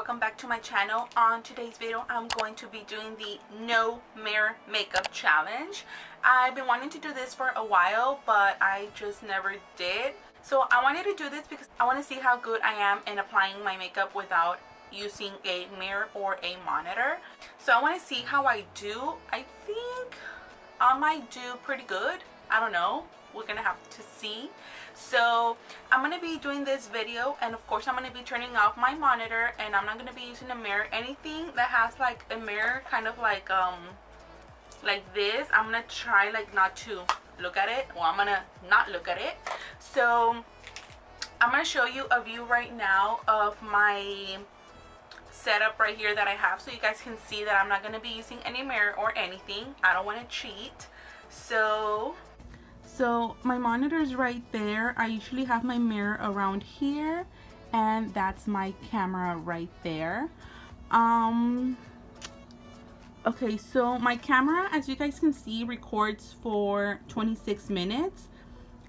welcome back to my channel. On today's video I'm going to be doing the no mirror makeup challenge. I've been wanting to do this for a while, but I just never did. So I wanted to do this because I want to see how good I am in applying my makeup without using a mirror or a monitor. So I want to see how I do. I think I might do pretty good. I don't know, we're gonna have to see. So I'm gonna be doing this video, and of course I'm gonna be turning off my monitor, and I'm not gonna be using a mirror. Anything that has like a mirror, kind of like this, I'm gonna try like not to look at it. Well, I'm gonna not look at it. So I'm gonna show you a view right now of my setup right here that I have, so you guys can see that I'm not gonna be using any mirror or anything. I don't want to cheat. So my monitor is right there. I usually have my mirror around here, and that's my camera right there. Okay, so my camera, as you guys can see, records for 26 minutes.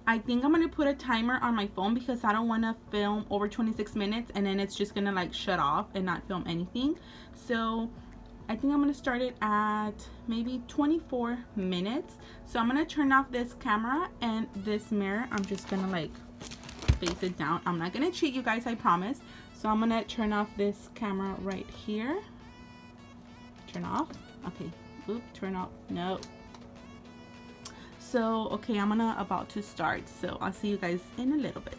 I think I'm gonna put a timer on my phone because I don't want to film over 26 minutes and then it's just gonna like shut off and not film anything. So I think I'm gonna start it at maybe 24 minutes. So I'm gonna turn off this camera and this mirror. I'm just gonna like face it down. I'm not gonna cheat, you guys, I promise. So I'm gonna turn off this camera right here. Turn off. Okay. Oop, turn off. No. So okay, I'm about to start. So I'll see you guys in a little bit.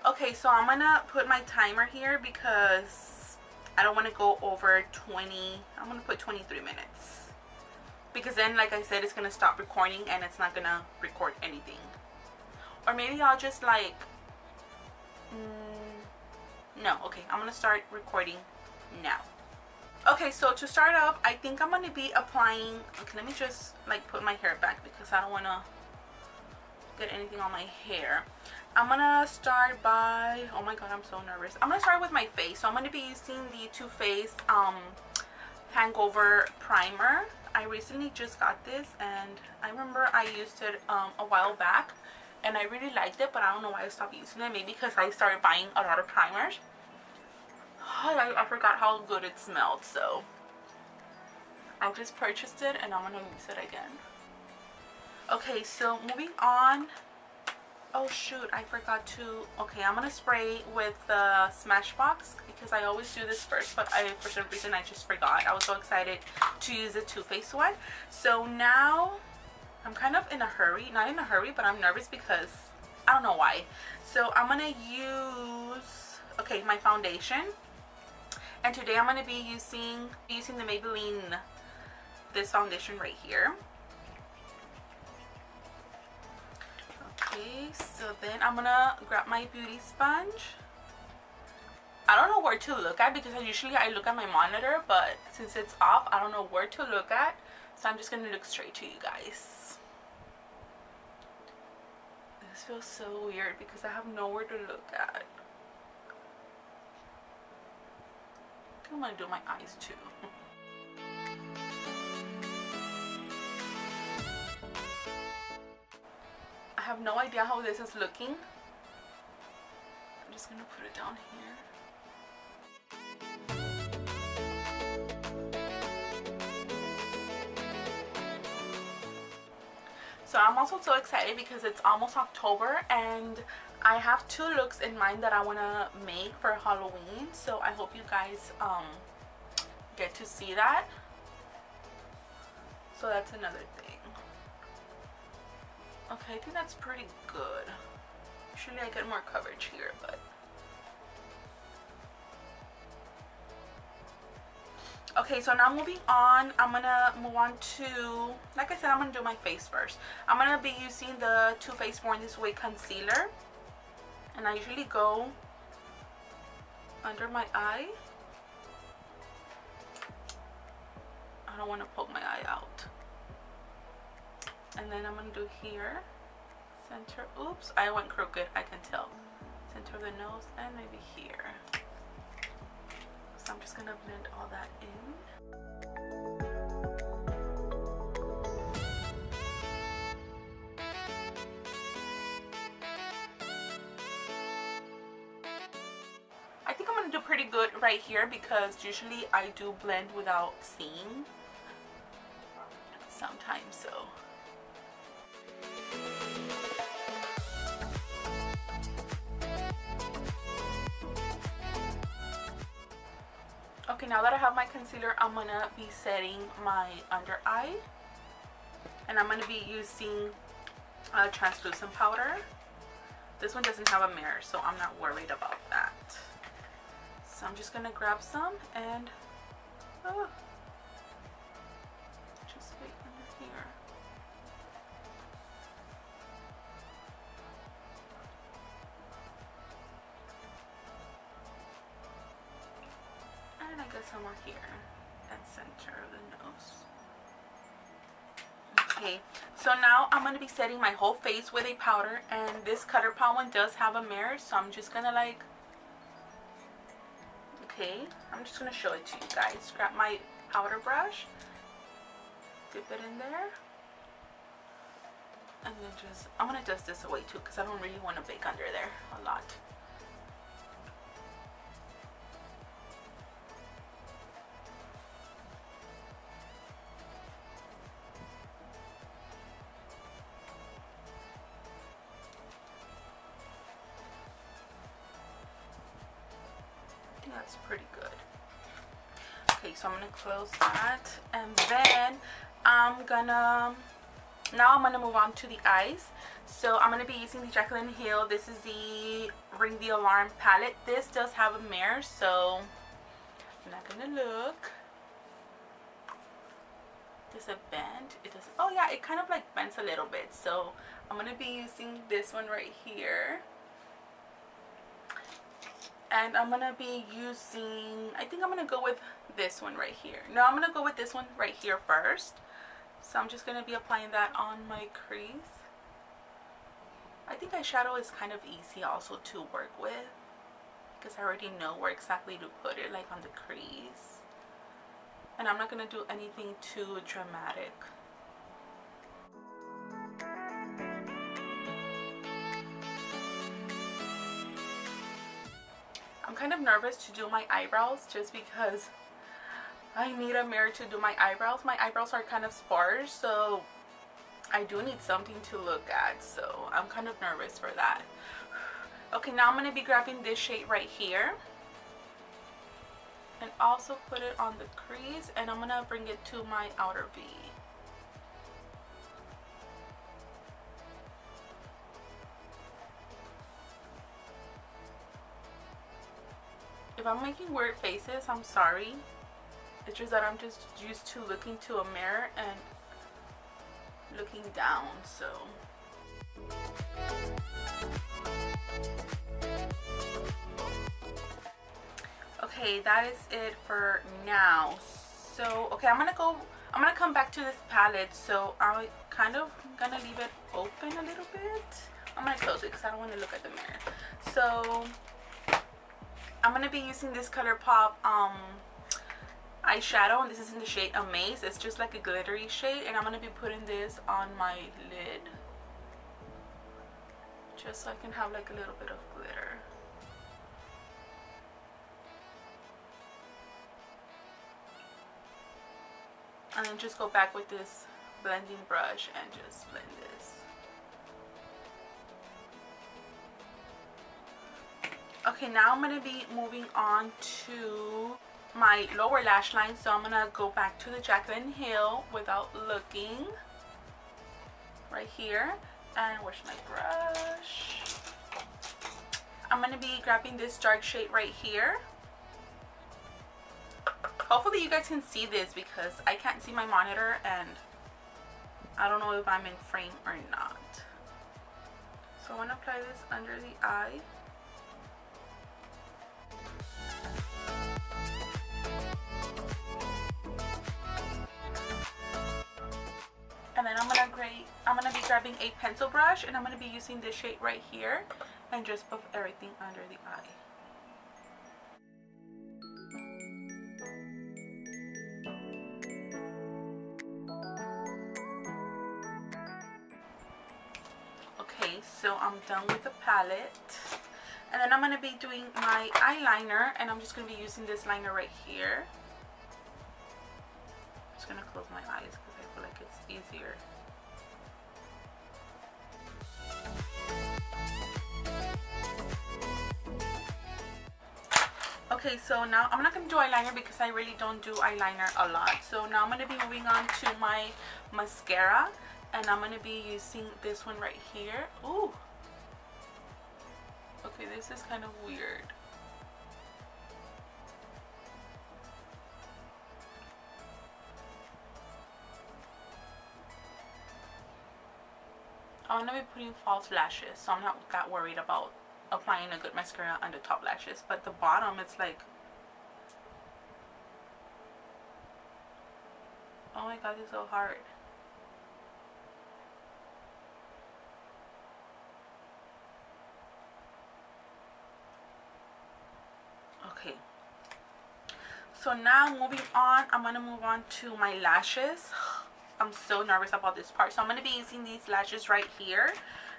Okay, so I'm gonna put my timer here because I don't want to go over 20. I'm gonna put 23 minutes because then, like I said, it's gonna stop recording and it's not gonna record anything. Or maybe I'll just like no. Okay, I'm gonna start recording now. Okay, so to start off, I think I'm gonna be applying, okay, let me just like put my hair back because I don't want to get anything on my hair. I'm gonna start by, oh my god, I'm so nervous. I'm gonna start with my face. So I'm gonna be using the Too Faced Hangover Primer. I recently just got this, and I remember I used it a while back and I really liked it, but I don't know why I stopped using it. Maybe because I started buying a lot of primers. I forgot how good it smelled, so I just purchased it and I'm gonna use it again. Okay, so moving on. Oh shoot, I forgot to, okay, I'm gonna spray with the Smashbox because I always do this first, but for some reason I just forgot. I was so excited to use the Too Faced one. So now I'm kind of in a hurry, not in a hurry, but I'm nervous because I don't know why. So I'm gonna use, okay, my foundation. And today I'm going to be using the Maybelline, this foundation right here. Okay, so then I'm going to grab my beauty sponge. I don't know where to look at because usually I look at my monitor, but since it's off, I don't know where to look at. So I'm just going to look straight to you guys. This feels so weird because I have nowhere to look at. I'm gonna do my eyes too. I have no idea how this is looking. I'm just gonna put it down here. So I'm also so excited because it's almost October and I have 2 looks in mind that I want to make for Halloween, so I hope you guys get to see that. So that's another thing. Okay, I think that's pretty good. Usually I get more coverage here, but okay, so now moving on, I'm gonna move on to, like I said, I'm gonna do my face first. I'm gonna be using the Too Faced Born This Way concealer. And I usually go under my eye. I don't want to poke my eye out. And then I'm going to do here. Center. Oops, I went crooked, I can tell. Center of the nose and maybe here. So I'm just going to blend all that in. gonna do pretty good right here because usually I do blend without seeing sometimes, so. Okay, now that I have my concealer, I'm gonna be setting my under eye, and I'm gonna be using a translucent powder. This one doesn't have a mirror, so I'm not worried about that. So I'm just gonna grab some and just wait under here. And I guess somewhere here at center of the nose. Okay, so now I'm going to be setting my whole face with a powder, and this ColourPop one does have a mirror, so I'm just going to like, okay, I'm just going to show it to you guys. Grab my powder brush, dip it in there, and then just, I'm going to dust this away too because I don't really want to bake under there a lot. That's pretty good. Okay, so I'm gonna close that, and then I'm gonna move on to the eyes. So I'm gonna be using the Jaclyn Hill. This is the Ring the Alarm palette. This does have a mirror, so I'm not gonna look. Does it bend? It doesn't. Oh yeah, it kind of like bends a little bit. So I'm gonna be using this one right here. And I'm going to be using, I think I'm going to go with this one right here. No, I'm going to go with this one right here first. So I'm just going to be applying that on my crease. I think eyeshadow is kind of easy also to work with, because I already know where exactly to put it, like on the crease. And I'm not going to do anything too dramatic. I'm kind of nervous to do my eyebrows just because I need a mirror to do my eyebrows. My eyebrows are kind of sparse, so I do need something to look at. So I'm kind of nervous for that. Okay, now I'm going to be grabbing this shade right here and also put it on the crease, and I'm going to bring it to my outer V. If I'm making weird faces, I'm sorry. It's just that I'm just used to looking to a mirror and looking down, so. Okay, that is it for now. So, okay, I'm gonna come back to this palette, so I'm kind of gonna leave it open a little bit. I'm gonna close it because I don't want to look at the mirror. So I'm going to be using this ColourPop eyeshadow, and this is in the shade Amaze. It's just like a glittery shade, and I'm going to be putting this on my lid just so I can have like a little bit of glitter. And then just go back with this blending brush and just blend this. Okay, now I'm going to be moving on to my lower lash line. So I'm going to go back to the Jaclyn Hill without looking right here. And where's my brush? I'm going to be grabbing this dark shade right here. Hopefully you guys can see this because I can't see my monitor and I don't know if I'm in frame or not. So I want to apply this under the eye. And then I'm gonna be grabbing a pencil brush, and I'm gonna be using this shade right here and just buff everything under the eye. Okay, so I'm done with the palette. And then I'm going to be doing my eyeliner, and I'm just going to be using this liner right here. I'm just going to close my eyes because I feel like it's easier. Okay, so now I'm not going to do eyeliner because I really don't do eyeliner a lot. So now I'm going to be moving on to my mascara, and I'm going to be using this one right here. Ooh. Okay, this is kind of weird. I'm going to be putting false lashes, so I'm not that worried about applying a good mascara on the top lashes. But the bottom, it's like, oh my god, it's so hard. Okay, so now moving on, I'm going to move on to my lashes. I'm so nervous about this part. So I'm going to be using these lashes right here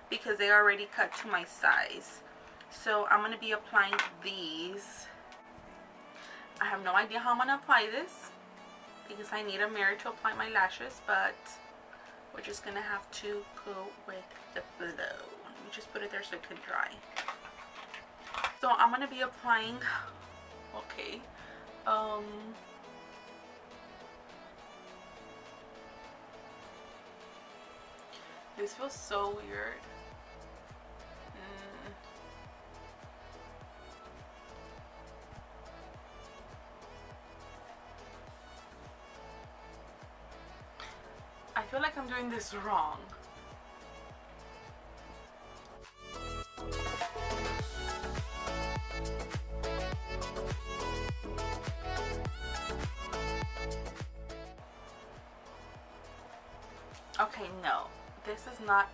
because they are already cut to my size. So I'm going to be applying these. I have no idea how I'm going to apply this because I need a mirror to apply my lashes, but we're just going to have to go with the flow. Let me just put it there so it can dry. So I'm going to be applying, okay, this feels so weird. I feel like I'm doing this wrong. Okay, no, this is not.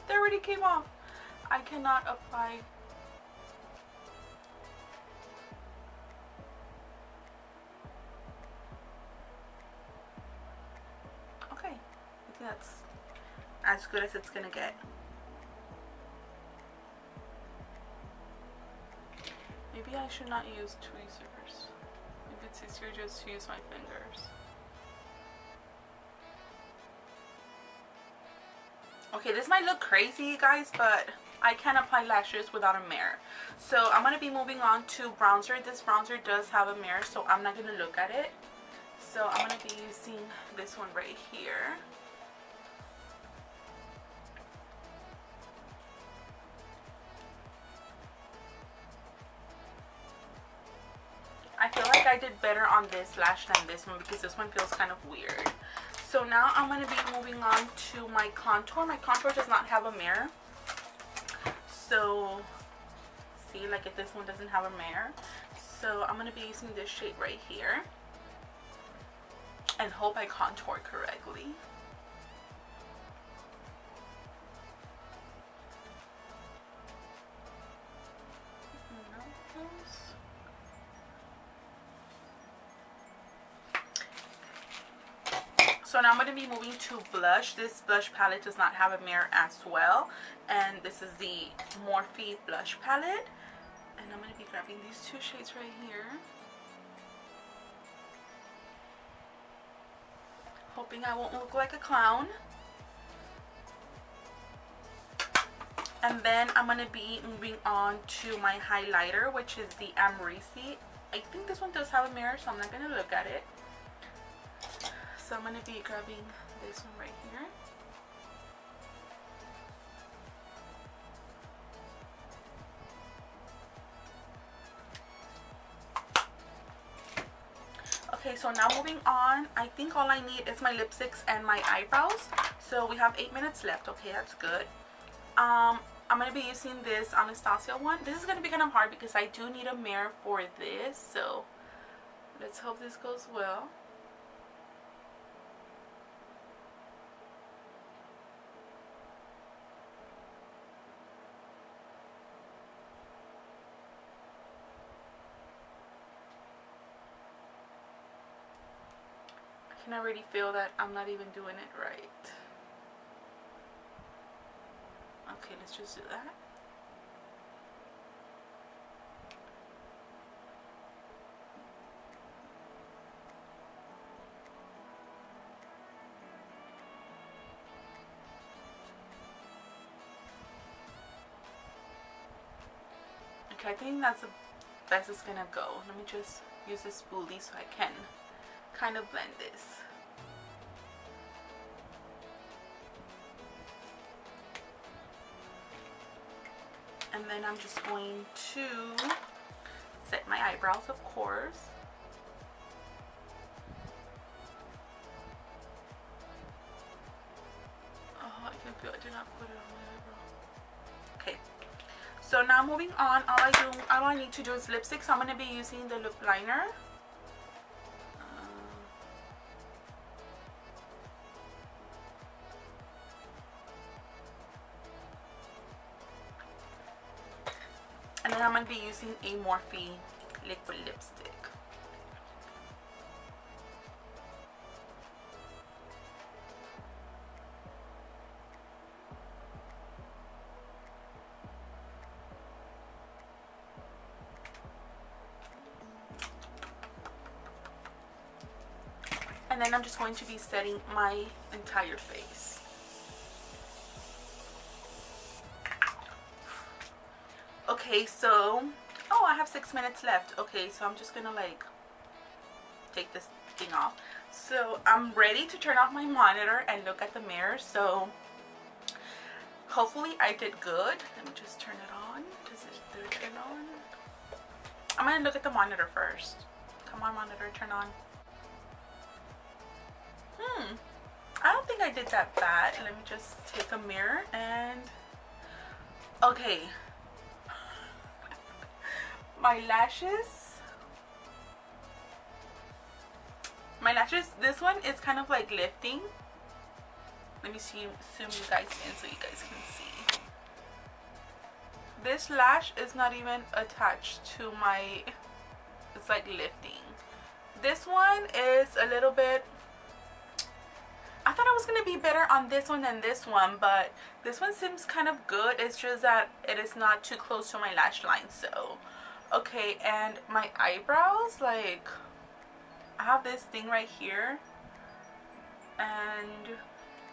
They already came off. I cannot apply. Okay, I think that's as good as it's gonna get. Maybe I should not use tweezers. Maybe it's easier just to use my fingers. Okay, this might look crazy, you guys, but I can apply lashes without a mirror. So I'm going to be moving on to bronzer. This bronzer does have a mirror, so I'm not going to look at it. So I'm going to be using this one right here. I feel like I did better on this lash than this one because this one feels kind of weird. So now I'm going to be moving on to my contour. My contour does not have a mirror. So, see, like if this one doesn't have a mirror. So I'm going to be using this shade right here. And hope I contour correctly. So now I'm going to be moving to blush. This blush palette does not have a mirror as well. And this is the Morphe blush palette. And I'm going to be grabbing these two shades right here. Hoping I won't look like a clown. And then I'm going to be moving on to my highlighter, which is the Amrisi. I think this one does have a mirror, so I'm not going to look at it. So I'm going to be grabbing this one right here. Okay, so now moving on, I think all I need is my lipsticks and my eyebrows. So we have 8 minutes left. Okay, that's good. I'm going to be using this Anastasia one. This is going to be kind of hard because I do need a mirror for this. So let's hope this goes well. I can already feel that I'm not even doing it right. Okay, let's just do that. Okay, I think that's the best it's gonna go. Let me just use this spoolie so I can kind of blend this. And then I'm just going to set my eyebrows, of course. Oh, I can feel I did not put it on my eyebrow. Okay. So now moving on, all I need to do is lipstick. So I'm going to be using the lip liner. And then I'm going to be using a Morphe liquid lipstick. And then I'm just going to be setting my entire face. Okay, so, oh, I have 6 minutes left. Okay, so I'm just gonna like take this thing off. So I'm ready to turn off my monitor and look at the mirror. So hopefully I did good. Let me just turn it on. Does it turn on? I'm gonna look at the monitor first. Come on, monitor, turn on. I don't think I did that bad. Let me just take a mirror and okay. My lashes, this one is kind of like lifting. Let me zoom you guys in so you guys can see. This lash is not even attached to my, it's like lifting. This one is a little bit, I thought I was going to be better on this one than this one, but this one seems kind of good. It's just that it is not too close to my lash line. So okay, and my eyebrows, like I have this thing right here, and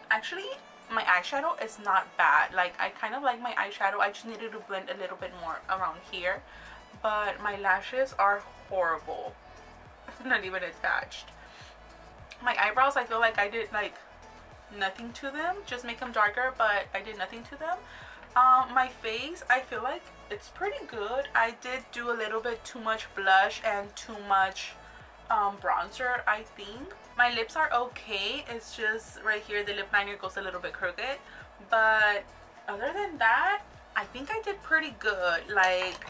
actually my eyeshadow is not bad. Like I kind of like my eyeshadow. I just needed to blend a little bit more around here, but my lashes are horrible. Not even attached. My eyebrows, I feel like I did like nothing to them, just make them darker, but I did nothing to them. My face, I feel like it's pretty good. I did do a little bit too much blush and too much bronzer, I think. My lips are okay. It's just right here the lip liner goes a little bit crooked, but other than that I think I did pretty good. Like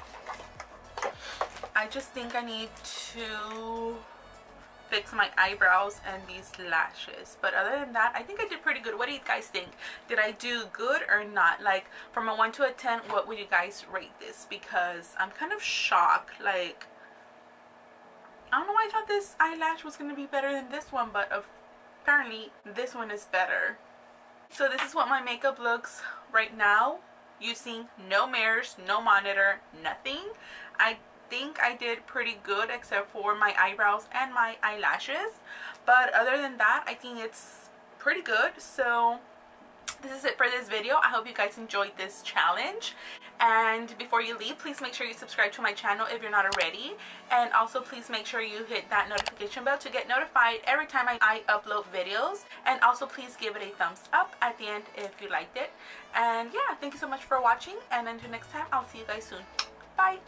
I just think I need to fix my eyebrows and these lashes, but other than that I think I did pretty good. What do you guys think? Did I do good or not? Like from a 1 to a 10, what would you guys rate this? Because I'm kind of shocked. Like I don't know why I thought this eyelash was going to be better than this one, but apparently this one is better. So this is what my makeup looks right now, using no mirrors, no monitor, nothing. I think I did pretty good except for my eyebrows and my eyelashes, but other than that I think it's pretty good. So this is it for this video. I hope you guys enjoyed this challenge, and before you leave, please make sure you subscribe to my channel if you're not already, and also please make sure you hit that notification bell to get notified every time I upload videos, and also please give it a thumbs up at the end if you liked it. And yeah, thank you so much for watching, and until next time, I'll see you guys soon. Bye.